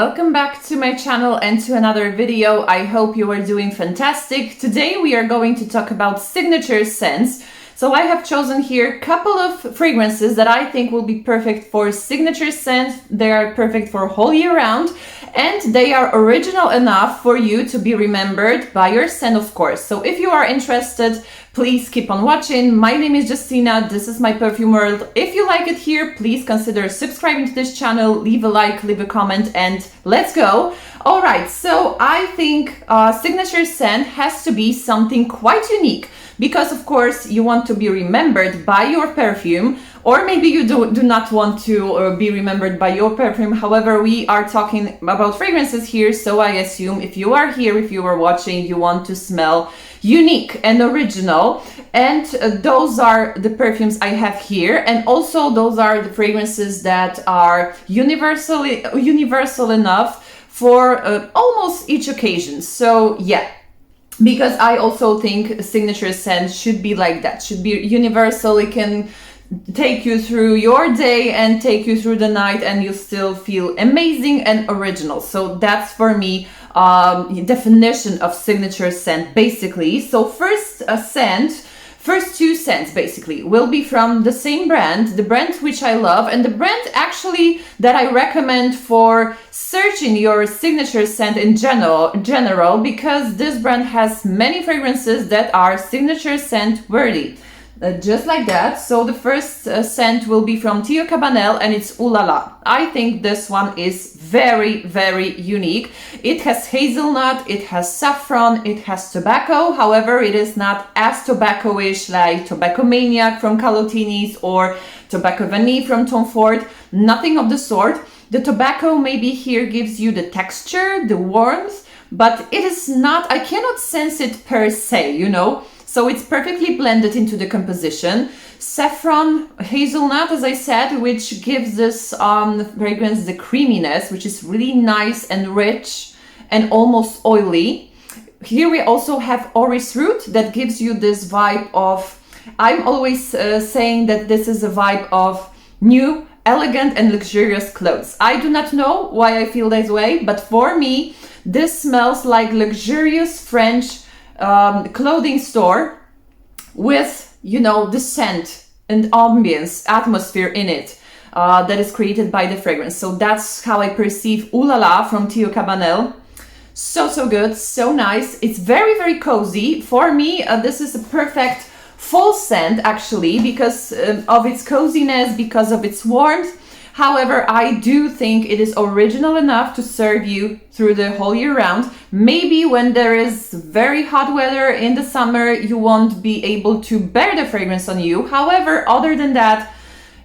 welcome back to my channel and to another video. I hope you are doing fantastic. Today we are going to talk about signature scents. So I have chosen here a couple of fragrances that I think will be perfect for signature scents. They are perfect for whole year round and they are original enough for you to be remembered by your scent, of course. So if you are interested, please keep on watching. My name is Justina, this is my perfume world. If you like it here, please consider subscribing to this channel, leave a like, leave a comment, and let's go. All right, so I think signature scent has to be something quite unique because of course you want to be remembered by your perfume, or maybe you do not want to be remembered by your perfume. However, we are talking about fragrances here, so I assume if you are here, if you are watching, you want to smell unique and original, and those are the perfumes I have here, and also those are the fragrances that are universal enough for almost each occasion. So yeah, because I also think signature scent should be like that, should be universal. It can take you through your day and take you through the night and you still feel amazing and original. So that's for me definition of signature scent basically. So first two scents basically will be from the same brand, the brand which I love, and the brand actually that I recommend for searching your signature scent in general, because this brand has many fragrances that are signature scent worthy. Just like that. So the first scent will be from Teo Cabanel and it's Ooh La La. I think this one is very, very unique. It has hazelnut, it has saffron, it has tobacco. However, it is not as tobacco-ish like Tobacco Maniac from Kalotinis or Tobacco Vanille from Tom Ford. Nothing of the sort. The tobacco maybe here gives you the texture, the warmth, but it is not, I cannot sense it per se, you know? So it's perfectly blended into the composition. Saffron, hazelnut, as I said, which gives this fragrance the creaminess, which is really nice and rich and almost oily. Here we also have orris root that gives you this vibe of, I'm always saying that this is a vibe of new, elegant and luxurious clothes. I do not know why I feel this way, but for me, this smells like luxurious French clothing store with, you know, the scent and ambience, atmosphere in it that is created by the fragrance. So that's how I perceive Ooh La La from Teo Cabanel. So good, so nice. It's very, very cozy. For me, this is a perfect fall scent actually, because of its coziness, because of its warmth. However, I do think it is original enough to serve you through the whole year round. Maybe when there is very hot weather in the summer, you won't be able to bear the fragrance on you. However, other than that,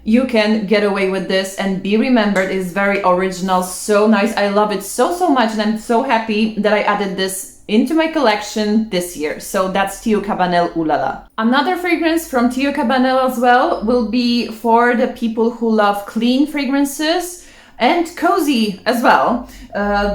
you can get away with this and be remembered. It's very original, so nice. I love it so much, and I'm so happy that I added this into my collection this year. So that's Teo Cabanel Ooh La La. Another fragrance from Teo Cabanel as well will be for the people who love clean fragrances and cozy as well.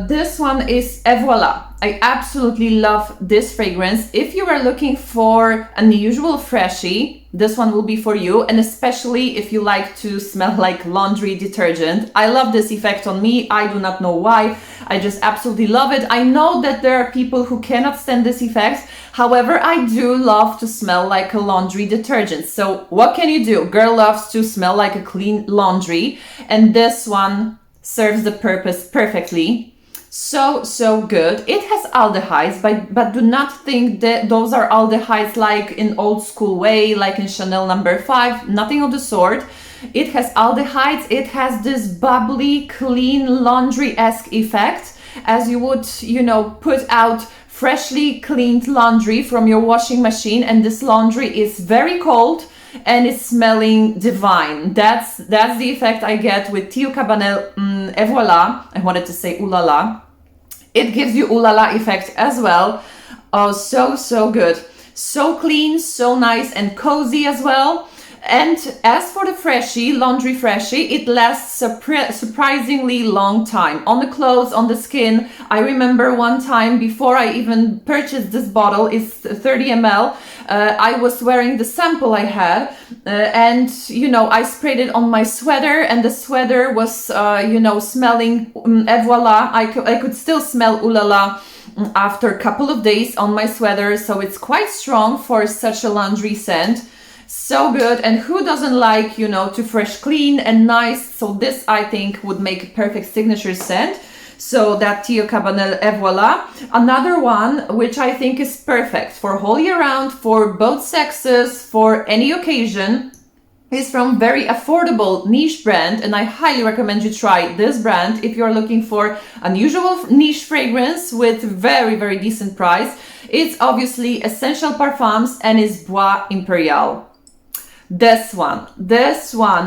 This one is Et Voila. I absolutely love this fragrance. If you are looking for an unusual freshie, this one will be for you, and especially if you like to smell like laundry detergent. I love this effect on me. I do not know why. I just absolutely love it. I know that there are people who cannot stand this effect. However, I do love to smell like a laundry detergent. So what can you do? Girl loves to smell like a clean laundry, and this one serves the purpose perfectly. So good. It has aldehydes, but do not think that those are aldehydes like in old school way, like in Chanel No. 5, nothing of the sort. It has aldehydes, it has this bubbly, clean, laundry-esque effect, as you would, you know, put out freshly cleaned laundry from your washing machine, and this laundry is very cold and it's smelling divine. That's the effect I get with Teo Cabanel Et Voila. I wanted to say Ooh La La. It gives you Ooh La La effect as well. Oh, so good. So clean, so nice and cozy as well. And as for the freshie, laundry freshie, it lasts a surprisingly long time. On the clothes, on the skin. I remember one time before I even purchased this bottle, it's 30 ml, I was wearing the sample I had and, you know, I sprayed it on my sweater and the sweater was, you know, smelling Et Voila. I could still smell Ooh La La after a couple of days on my sweater. So it's quite strong for such a laundry scent. So good. And who doesn't like, you know, to fresh clean and nice? So this, I think, would make a perfect signature scent. So that Teo Cabanel Et Voila. Another one, which I think is perfect for whole year round, for both sexes, for any occasion, is from very affordable niche brand. And I highly recommend you try this brand if you're looking for unusual niche fragrance with very, very decent price. It's obviously Essential Parfums and is Bois Imperiale. This one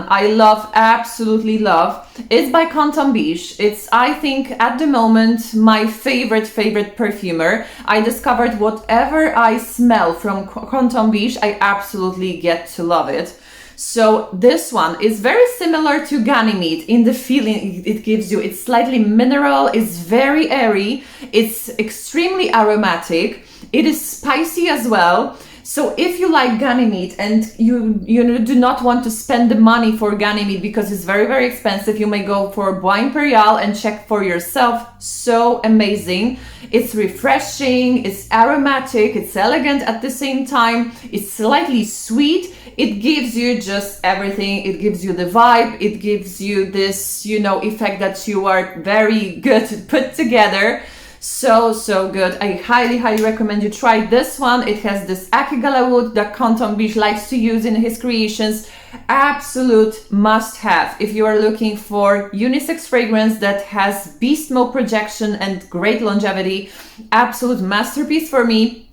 I love, absolutely love. It's by Canton Biche. It's, I think, at the moment, my favorite perfumer. I discovered whatever I smell from Canton Biche, I absolutely get to love it. So this one is very similar to Ganymede in the feeling it gives you. It's slightly mineral, it's very airy, it's extremely aromatic, it is spicy as well. So if you like Ganymede and you do not want to spend the money for Ganymede because it's very, very expensive, you may go for Bois Imperiale and check for yourself. So amazing. It's refreshing, it's aromatic, it's elegant at the same time, it's slightly sweet. It gives you just everything. It gives you the vibe. It gives you this, you know, effect that you are very good put together. So good. I highly recommend you try this one. It has this Akigala wood that Canton Biche likes to use in his creations. Absolute must have if you are looking for unisex fragrance that has beast mode projection and great longevity. Absolute masterpiece for me.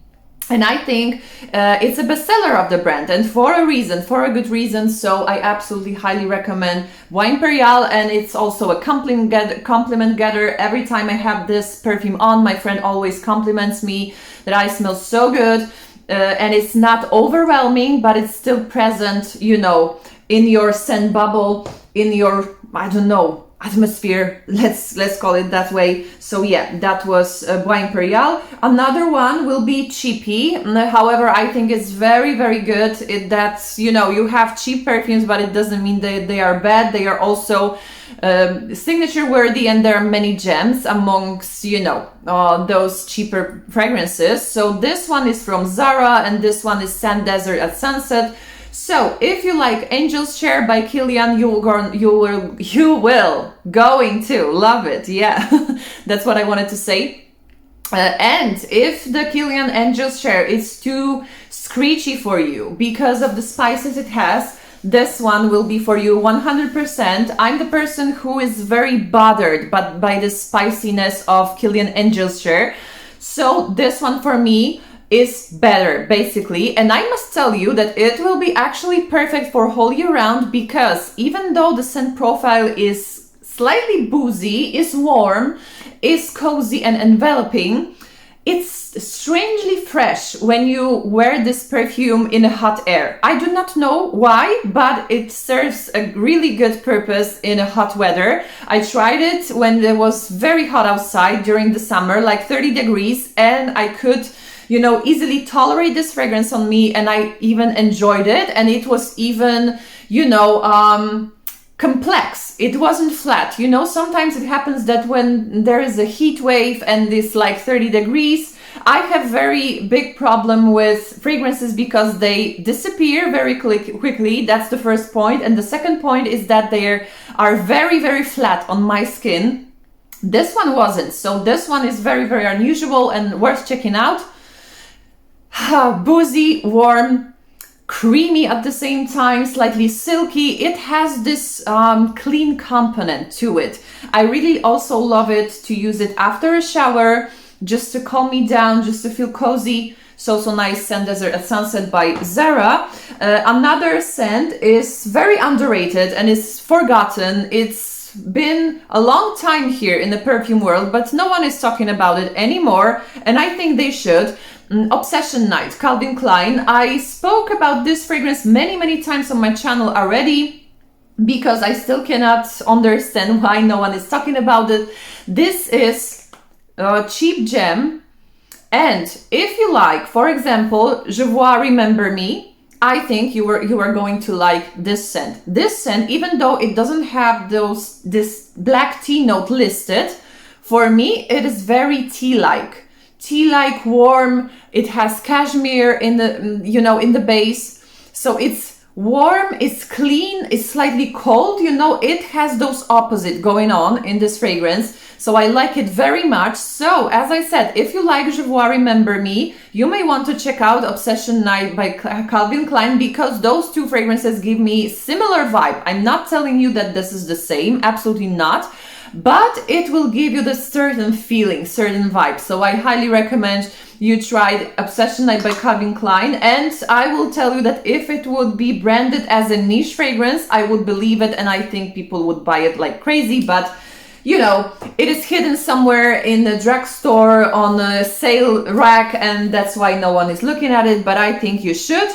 And I think it's a bestseller of the brand, and for a good reason. So I absolutely highly recommend Bois Imperiale, and it's also a compliment getter. Every time I have this perfume on, my friend always compliments me that I smell so good, and it's not overwhelming, but it's still present, you know, in your scent bubble, in your, I don't know, atmosphere, let's call it that way. So yeah, that was Bois Imperiale. Another one will be Cheapy. However, I think it's very good. That's, you know, you have cheap perfumes, but it doesn't mean that they are bad. They are also signature worthy, and there are many gems amongst, you know, those cheaper fragrances. So this one is from Zara, and this one is Sand Desert at Sunset. So if you like Angel's Share by Kilian, you will going to love it. Yeah, that's what I wanted to say. And if the Kilian Angel's Share is too screechy for you because of the spices it has, this one will be for you 100%. I'm the person who is very bothered by the spiciness of Kilian Angel's Share. So this one for me is better, basically. And I must tell you that it will be actually perfect for whole year round, because even though the scent profile is slightly boozy, is warm, is cozy and enveloping, it's strangely fresh when you wear this perfume in a hot air. I do not know why, but it serves a really good purpose in a hot weather. I tried it when it was very hot outside during the summer, like 30 degrees, and I could, you know, easily tolerate this fragrance on me, and I even enjoyed it. And it was even, you know, complex. It wasn't flat. You know, sometimes it happens that when there is a heat wave and it's like 30 degrees, I have very big problem with fragrances because they disappear very quickly. That's the first point. And the second point is that they are very flat on my skin. This one wasn't. So this one is very unusual and worth checking out. Boozy, warm, creamy at the same time, slightly silky. It has this clean component to it. I really also love it to use it after a shower, just to calm me down, just to feel cozy. So nice. Sand Desert at Sunset by Zara. Another scent is very underrated and is forgotten. It's It's been a long time here in the perfume world, but no one is talking about it anymore, and I think they should. Obsession Night, Calvin Klein. I spoke about this fragrance many times on my channel already, because I still cannot understand why no one is talking about it. This is a cheap gem, and if you like, for example, Je Vois Remember Me, I think you are going to like this scent. This scent, even though it doesn't have this black tea note listed, for me it is very tea-like. Tea-like, warm. It has cashmere in the, you know, in the base. So it's warm, it's clean, it's slightly cold, you know, it has those opposite going on in this fragrance. So I like it very much. So as I said, if you like Je Vois Remember Me, you may want to check out Obsession Night by Calvin Klein, because those two fragrances give me similar vibe. I'm not telling you that this is the same, absolutely not, but it will give you the certain feeling, certain vibe. So I highly recommend you try Obsession Night by Calvin Klein, and I will tell you that if it would be branded as a niche fragrance, I would believe it, and I think people would buy it like crazy, but you know, it is hidden somewhere in the drugstore on a sale rack, and that's why no one is looking at it, but I think you should.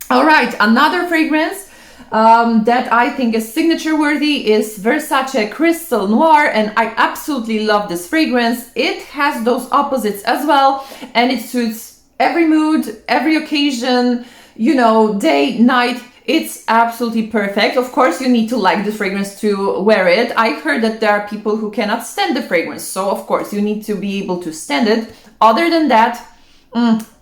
All right, another fragrance that I think is signature worthy is Versace Crystal Noir, and I absolutely love this fragrance. It has those opposites as well, and it suits every mood, every occasion, you know, day, night. It's absolutely perfect. Of course, you need to like the fragrance to wear it. I heard that there are people who cannot stand the fragrance, so of course you need to be able to stand it. Other than that,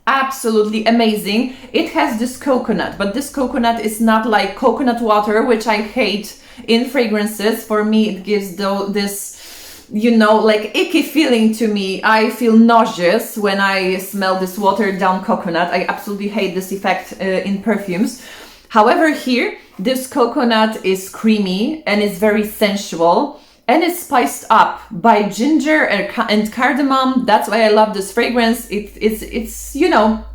absolutely amazing. It has this coconut, but this coconut is not like coconut water, which I hate in fragrances. For me, it gives this, you know, like icky feeling to me. I feel nauseous when I smell this watered down coconut. I absolutely hate this effect in perfumes. However, here, this coconut is creamy and it's very sensual, and it's spiced up by ginger and cardamom. That's why I love this fragrance. It's you know,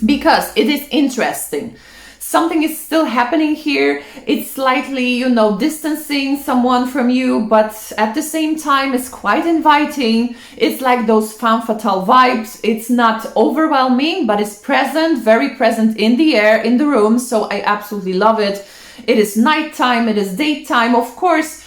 because it is interesting. Something is still happening here. It's slightly, you know, distancing someone from you, but at the same time, it's quite inviting. It's like those femme fatale vibes. It's not overwhelming, but it's present, very present in the air, in the room. So I absolutely love it. It is nighttime, it is daytime. Of course,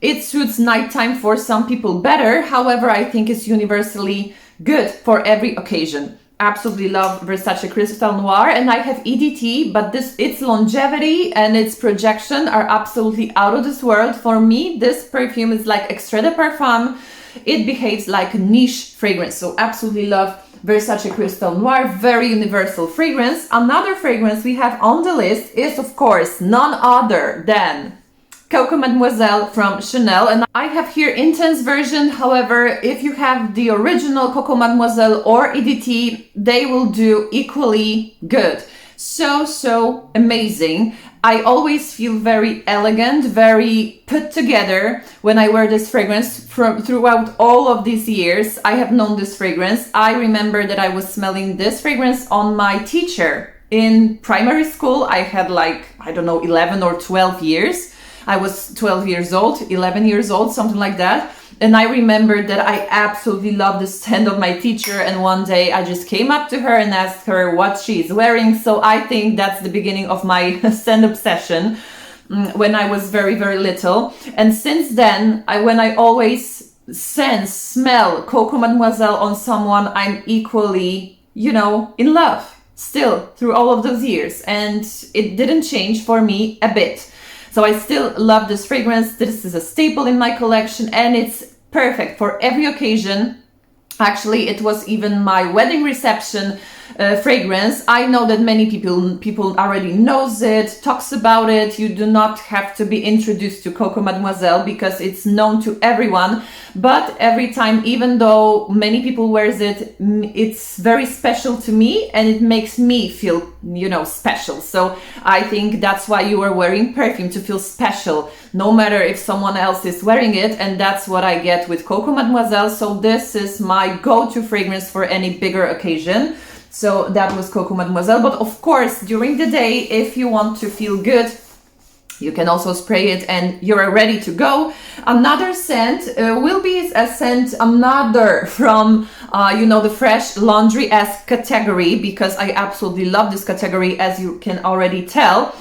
it suits nighttime for some people better. However, I think it's universally good for every occasion. Absolutely love Versace Crystal Noir, and I have EDT, but its longevity and its projection are absolutely out of this world. For me, this perfume is like extrait de parfum. It behaves like a niche fragrance, so absolutely love Versace Crystal Noir, very universal fragrance. Another fragrance we have on the list is, of course, none other than Coco Mademoiselle from Chanel, and I have here intense version. However, if you have the original Coco or EDT, they will do equally good. So amazing. I always feel very elegant, very put together when I wear this fragrance. Throughout all of these years I have known this fragrance. I remember that I was smelling this fragrance on my teacher in primary school. I had like, I don't know, 11 or 12 years. I was 12 years old, 11 years old, something like that. And I remember that I absolutely loved the scent of my teacher. And one day I just came up to her and asked her what she's wearing. So I think that's the beginning of my scent obsession when I was very, very little. And since then, when I always smell Coco Mademoiselle on someone, I'm equally, you know, in love still through all of those years. And it didn't change for me a bit. So I still love this fragrance. This is a staple in my collection and it's perfect for every occasion. Actually, it was even my wedding reception fragrance. I know that many people already knows it, talks about it. You do not have to be introduced to Coco Mademoiselle because it's known to everyone. But every time, even though many people wears it, it's very special to me and it makes me feel, you know, special. So I think that's why you are wearing perfume, to feel special, no matter if someone else is wearing it. And that's what I get with Coco Mademoiselle. So this is my go-to fragrance for any bigger occasion. So that was Coco Mademoiselle. But of course, during the day, if you want to feel good, You can also spray it and you're ready to go. Another scent will be a scent, another from, you know, the fresh laundry-esque category, because I absolutely love this category, as you can already tell.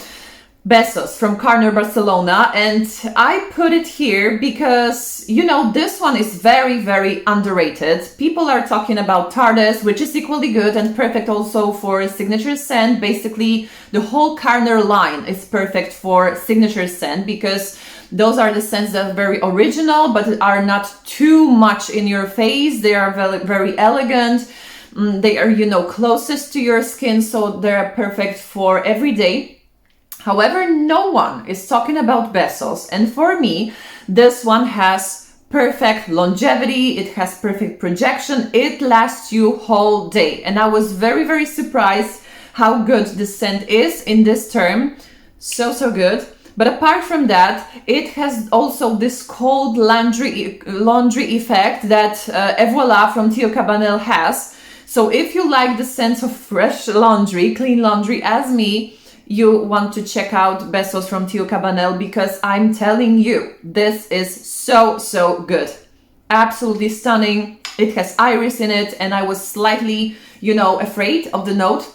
Besos from Carner, Barcelona, and I put it here because, you know, this one is very, very underrated. People are talking about Tardes, which is equally good and perfect also for signature scent. Basically, the whole Carner line is perfect for signature scent, because those are the scents that are very original, but are not too much in your face. They are very, very elegant. They are, you know, closest to your skin, so they're perfect for every day. However, no one is talking about Besos, and for me, this one has perfect longevity, it has perfect projection, it lasts you whole day. And I was very, very surprised how good this scent is in this term. So good. But apart from that, it has also this cold laundry effect that Et Voila from Teo Cabanel has. So if you like the sense of fresh laundry, clean laundry as me, you want to check out Besos from Teo Cabanel, because I'm telling you, this is so good. Absolutely stunning. It has iris in it, and I was slightly, you know, afraid of the note,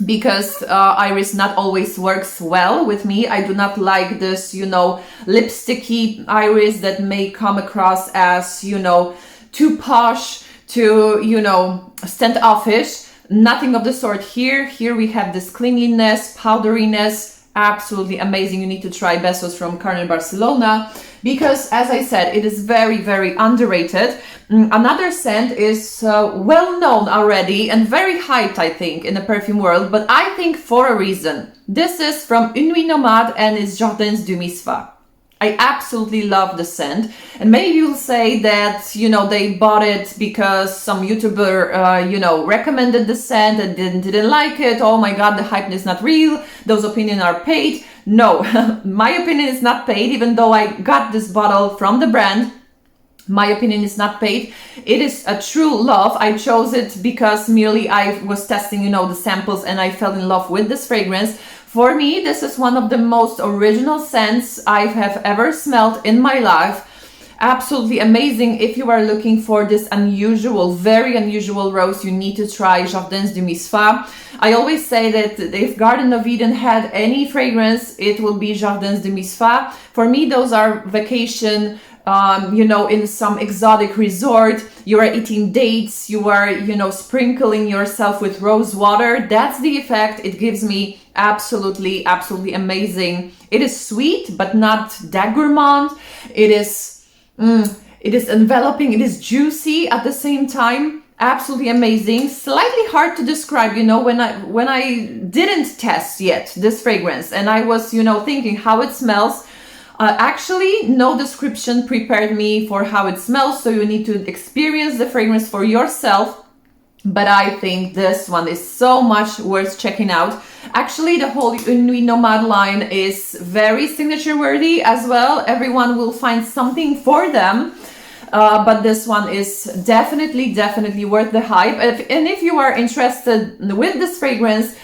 because iris not always works well with me. I do not like this, you know, lipsticky iris that may come across as, you know, too posh, too, you know, standoffish. Nothing of the sort here. Here we have this cleanliness, powderiness, absolutely amazing. You need to try Besos from Carner, Barcelona, because, as I said, it is very, very underrated. Another scent is well known already and very hyped, I think, in the perfume world, but I think for a reason. This is from Nuit Nomade and it's Jardins du Misfah. I absolutely love the scent, and maybe you'll say that, you know, they bought it because some YouTuber, you know, recommended the scent and didn't like it. Oh my God, the hype is not real. Those opinions are paid. No, my opinion is not paid, even though I got this bottle from the brand. My opinion is not paid. It is a true love. I chose it because merely I was testing, you know, the samples, and I fell in love with this fragrance. For me, this is one of the most original scents I have ever smelled in my life. Absolutely amazing. If you are looking for this unusual, very unusual rose, you need to try Jardins du Misfah. I always say that if Garden of Eden had any fragrance, it will be Jardins du Misfah. For me, those are vacation, you know, in some exotic resort. You are eating dates, you are, you know, sprinkling yourself with rose water. That's the effect it gives me. Absolutely amazing. It is sweet, but not that gourmand. It is enveloping. It is juicy at the same time. Absolutely amazing. Slightly hard to describe, you know, when I didn't test yet this fragrance, and I was, you know, thinking how it smells. Actually, no description prepared me for how it smells, so you need to experience the fragrance for yourself. But I think this one is so much worth checking out. Actually, the whole Nuit Nomade line is very signature worthy as well. Everyone will find something for them. But this one is definitely worth the hype. And if you are interested with this fragrance,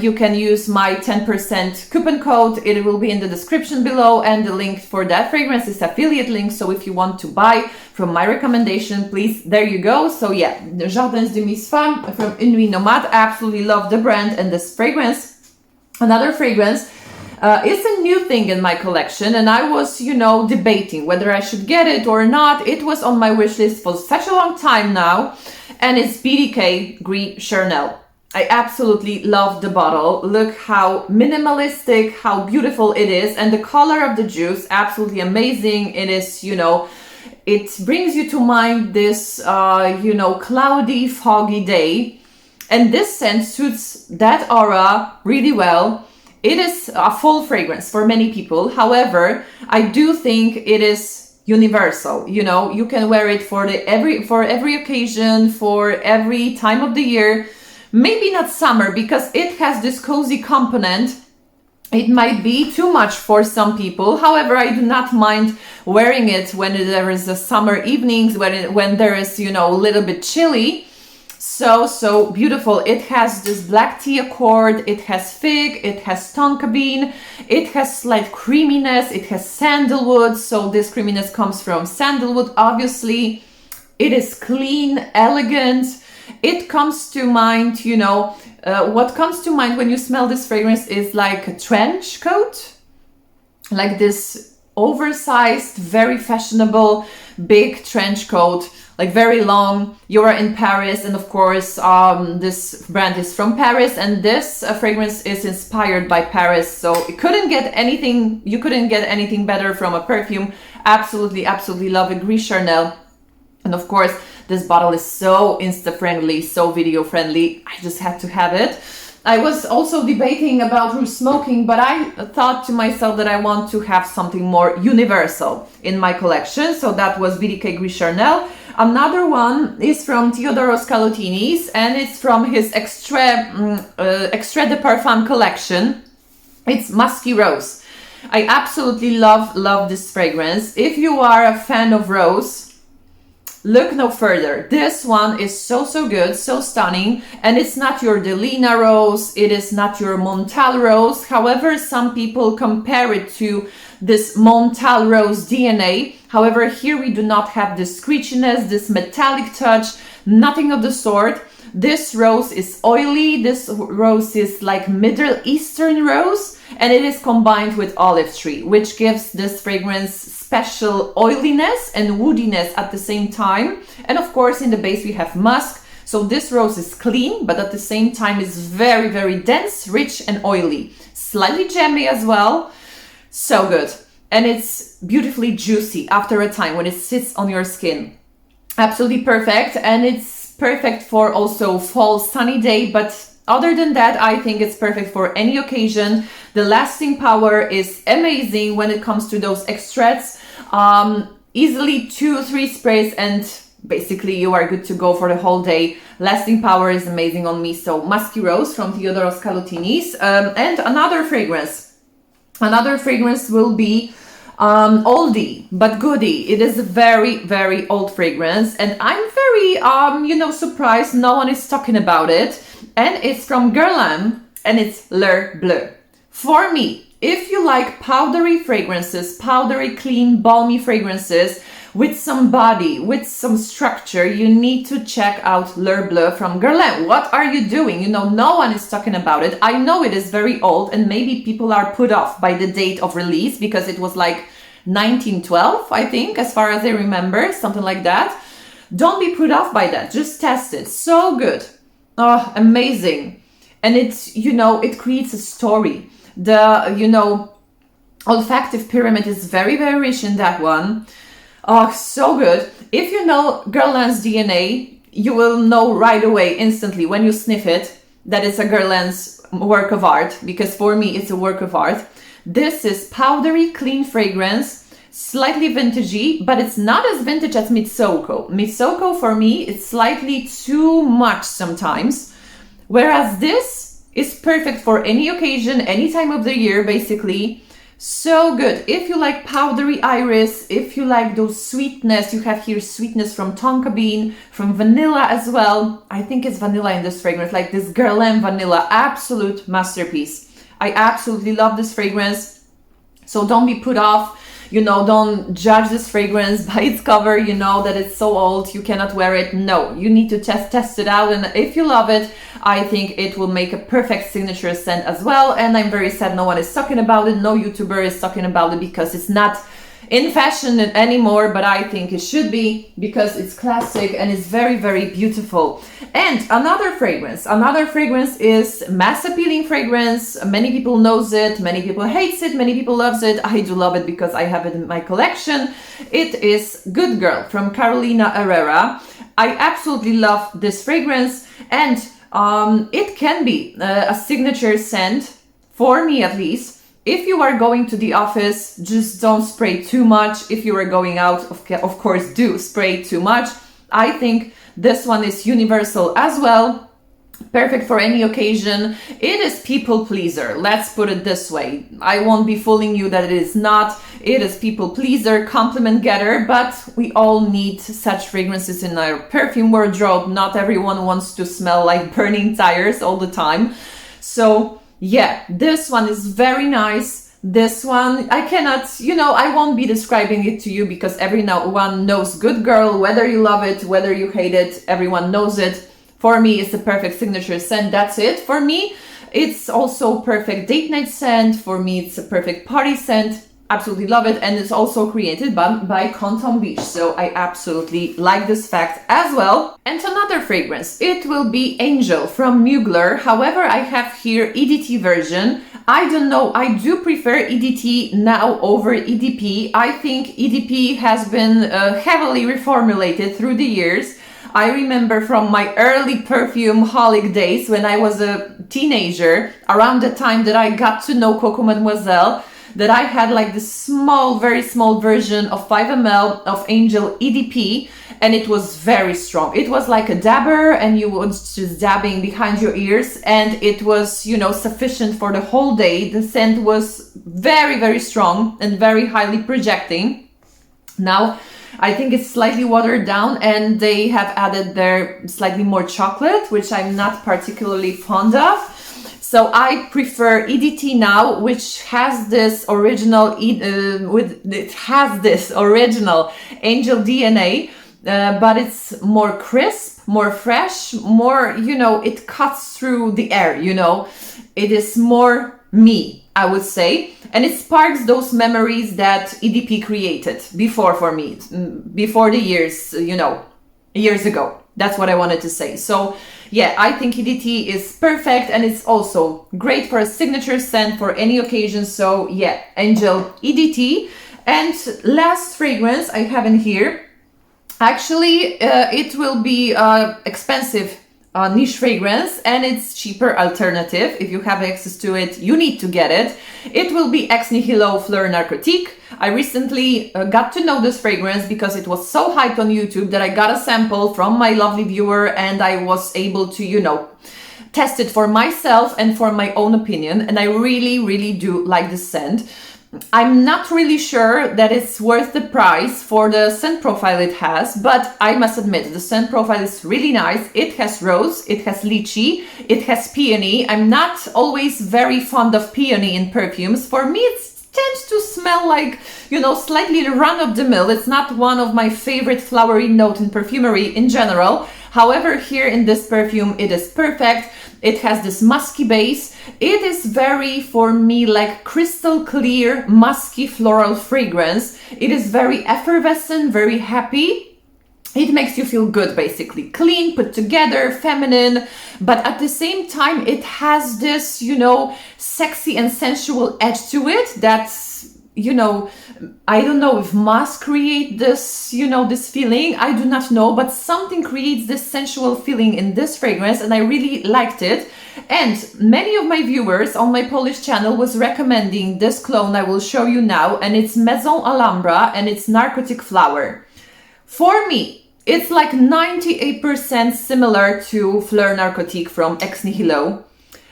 you can use my 10% coupon code. It will be in the description below, and the link for that fragrance is affiliate link. So if you want to buy from my recommendation, please, there you go. So yeah, the Jardins du Misfah from Nuit Nomade. Absolutely love the brand and this fragrance. Another fragrance. It's a new thing in my collection, and I was, you know, debating whether I should get it or not. It was on my wish list for such a long time now, and it's BDK Gris Charnel. I absolutely love the bottle. Look how minimalistic, how beautiful it is, and the color of the juice, absolutely amazing. It is, you know, it brings you to mind this, you know, cloudy, foggy day, and this scent suits that aura really well. It is a full fragrance for many people. However, I do think it is universal. You know, you can wear it for every occasion, for every time of the year. Maybe not summer, because it has this cozy component. It might be too much for some people. However, I do not mind wearing it when there is a summer evenings, when there is, you know, a little bit chilly. So beautiful. It has this black tea accord, it has fig, it has tonka bean, it has slight creaminess, it has sandalwood, so this creaminess comes from sandalwood, obviously. It is clean, elegant. It comes to mind, you know, what comes to mind when you smell this fragrance is like a trench coat, like this oversized, very fashionable, big trench coat, like very long. You are in Paris, and of course this brand is from Paris, and this fragrance is inspired by Paris, so you couldn't get anything better from a perfume. Absolutely love it. Gris Charnel. And of course this bottle is so insta friendly, so video friendly. I just had to have it. I was also debating about rose smoking, but I thought to myself that I want to have something more universal in my collection. So that was BDK Gris Charnel. Another one is from Theodoros Kalotinis, and it's from his Extrait de Parfum collection. It's Musky Rose. I absolutely love this fragrance. If you are a fan of rose, look no further. This one is so good, so stunning, and it's not your Delina rose, it is not your Montal rose. However, some people compare it to this Montal rose DNA. However, here we do not have this screechiness, this metallic touch, nothing of the sort. This rose is oily, this rose is like Middle Eastern rose, and it is combined with olive tree, which gives this fragrance special oiliness and woodiness at the same time. And of course in the base we have musk, so this rose is clean, but at the same time is very dense, rich and oily, slightly jammy as well. So good. And it's beautifully juicy after a time when it sits on your skin. Absolutely perfect. And it's perfect for also fall sunny day, but other than that, I think it's perfect for any occasion. The lasting power is amazing when it comes to those extracts. Easily 2-3 sprays and basically you are good to go for the whole day. Lasting power is amazing on me. So Musky Rose from Theodoros Kalotinis. And another fragrance will be oldie but goodie. It is a very old fragrance, and I'm very surprised no one is talking about it. And it's from Guerlain, and it's Lur Blue. For me, if you like powdery fragrances, powdery, clean, balmy fragrances with some body, with some structure, you need to check out Lur Blue from Guerlain. What are you doing? You know, no one is talking about it. I know it is very old, and maybe people are put off by the date of release because it was like 1912, I think, as far as I remember, something like that. Don't be put off by that. Just test it. So good. Oh, amazing. And it's, you know, it creates a story. The, you know, olfactive pyramid is very rich in that one. Oh, so good. If you know Guerlain's DNA, you will know right away, instantly, when you sniff it, that it's a Guerlain's work of art, because for me, it's a work of art. This is powdery, clean fragrance, slightly vintagey, but it's not as vintage as MissPotocky. MissPotocky, for me, it's slightly too much sometimes, whereas this is perfect for any occasion, any time of the year, basically. So good. If you like powdery iris, if you like those sweetness, you have here sweetness from tonka bean, from vanilla as well. I think it's vanilla in this fragrance, like this Guerlain vanilla, absolute masterpiece. I absolutely love this fragrance. So don't be put off, you know, don't judge this fragrance by its cover, you know, that it's so old, you cannot wear it. No, you need to test it out. And if you love it, I think it will make a perfect signature scent as well. And I'm very sad no one is talking about it. No YouTuber is talking about it because it's not in fashion anymore, but I think it should be because it's classic and it's very beautiful. And another fragrance is mass appealing fragrance. Many people knows it, many people hates it, many people loves it. I do love it because I have it in my collection. It is Good Girl from Carolina Herrera. I absolutely love this fragrance, and it can be a signature scent for me, at least. If you are going to the office, just don't spray too much. If you are going out, of course, do spray too much. I think this one is universal as well. Perfect for any occasion. It is people pleaser. Let's put it this way. I won't be fooling you that it is not. It is people pleaser, compliment getter, but we all need such fragrances in our perfume wardrobe. Not everyone wants to smell like burning tires all the time. So yeah, this one is very nice. This one, I cannot, I won't be describing it to you because everyone knows Good Girl, whether you love it, whether you hate it, everyone knows it. For me, it's the perfect signature scent. That's it. For me, it's also perfect date night scent. For me, it's a perfect party scent. Absolutely love it. And it's also created by Canton Biche. So I absolutely like this fact as well. And another fragrance, it will be Angel from Mugler. However, I have here EDT version. I don't know. I do prefer EDT now over EDP. I think EDP has been heavily reformulated through the years. I remember from my early perfume holic days when I was a teenager, around the time that I got to know Coco Mademoiselle, that I had like this small, very small version of 5 ml of Angel EDP, and it was very strong. It was like a dabber, and you was just dabbing behind your ears, and it was, sufficient for the whole day. The scent was very, very strong and very highly projecting. Now, I think it's slightly watered down, and they have added their slightly more chocolate, which I'm not particularly fond of. So I prefer EDT now, which has this original Angel DNA, but it's more crisp, more fresh, more, it cuts through the air, it is more me, I would say, and it sparks those memories that EDP created before for me, before the years, years ago. That's what I wanted to say. So yeah, I think EDT is perfect, and it's also great for a signature scent for any occasion. So yeah, Angel EDT. And last fragrance I have in here, actually it will be expensive niche fragrance, and it's cheaper alternative. If you have access to it, you need to get it. It will be Ex Nihilo Fleur Narcotique. I recently got to know this fragrance because it was so hyped on YouTube that I got a sample from my lovely viewer, and I was able to, test it for myself and for my own opinion. And I really, really do like this scent. I'm not really sure that it's worth the price for the scent profile it has, but I must admit the scent profile is really nice. It has rose, it has lychee, it has peony. I'm not always very fond of peony in perfumes. For me, it tends to smell like, slightly run-of-the-mill. It's not one of my favorite flowery note in perfumery in general. However, here in this perfume, it is perfect. It has this musky base. It is very, for me, like crystal clear, musky floral fragrance. It is very effervescent, very happy. It makes you feel good, basically. Clean, put together, feminine, but at the same time, it has this, sexy and sensual edge to it that's, I don't know if Mus create this, this feeling. I do not know, but something creates this sensual feeling in this fragrance, and I really liked it. And many of my viewers on my Polish channel was recommending this clone I will show you now, and it's Maison Alhambra, and it's Narcotic Flower. For me, it's like 98% similar to Fleur Narcotique from Ex Nihilo.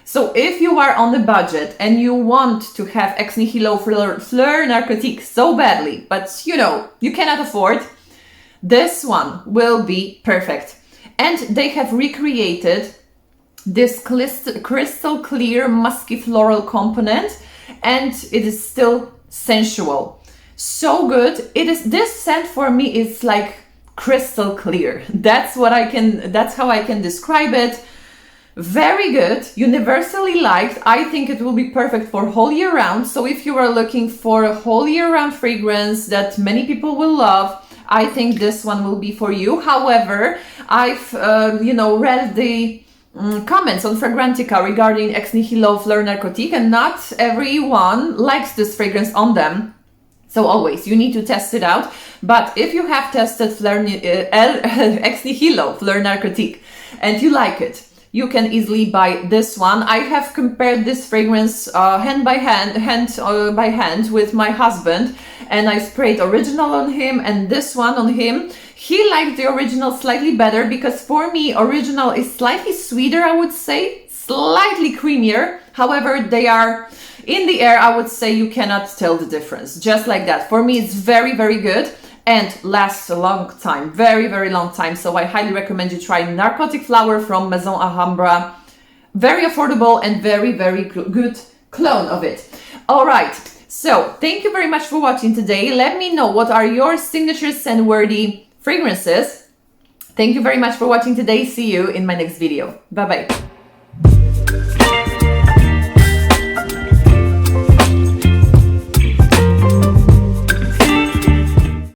So if you are on a budget and you want to have Ex Nihilo Fleur Narcotique so badly, but you cannot afford, this one will be perfect. And they have recreated this crystal clear musky floral component, and it is still sensual. So good. This scent for me is like crystal clear. That's how I can describe it. Very good, universally liked. I think it will be perfect for whole year round. So if you are looking for a whole year round fragrance that many people will love, I think this one will be for you. However, I've read the comments on Fragrantica regarding Ex Nihilo Fleur Narcotique, and not everyone likes this fragrance on them. So always, you need to test it out. But if you have tested Ex Nihilo Fleur Narcotique and you like it, you can easily buy this one. I have compared this fragrance hand by hand with my husband, and I sprayed original on him and this one on him. He liked the original slightly better because for me, original is slightly sweeter, I would say, slightly creamier. However, they are in the air, I would say you cannot tell the difference, just like that. For me, it's very, very good and lasts a long time, very, very long time. So I highly recommend you try Narcotic Flower from Maison Alhambra. Very affordable and very, very good clone of it. All right, so thank you very much for watching today. Let me know what are your signature scent-worthy fragrances. Thank you very much for watching today. See you in my next video. Bye-bye.